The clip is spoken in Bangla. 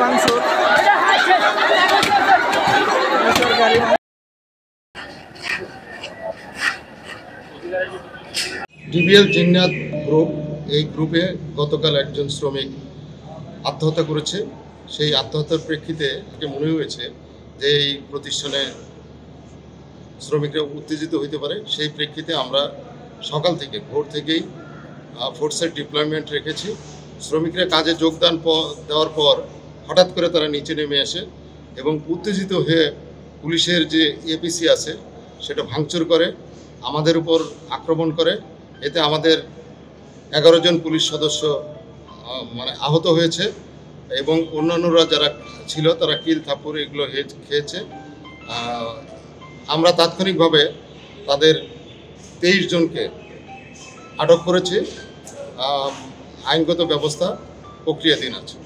ভাঙচুর। ডিবিএল জিন্নাত গ্রুপ, এই গ্রুপে গতকাল একজন শ্রমিক আত্মহত্যা করেছে। সেই আত্মহত্যার প্রেক্ষিতে মনে হয়েছে যে এই প্রতিষ্ঠানে শ্রমিকরা উত্তেজিত হইতে পারে। সেই প্রেক্ষিতে আমরা সকাল থেকে ভোর থেকেই ফোর্সের ডিপ্লয়মেন্ট রেখেছি। শ্রমিকরা কাজে যোগদান দেওয়ার পর হঠাৎ করে তারা নিচে নেমে আসে এবং উত্তেজিত হয়ে পুলিশের যে এপিসি আছে সেটা ভাঙচুর করে, আমাদের উপর আক্রমণ করে। এতে আমাদের 11 জন পুলিশ সদস্য আহত হয়েছে এবং অন্যান্যরা যারা ছিল তারা কিল থাপ্পড় এগুলো খেয়েছে। আমরা তাৎক্ষণিকভাবে তাদের 23 জনকে আটক করেছি। আইনগত ব্যবস্থা প্রক্রিয়াধীন আছে।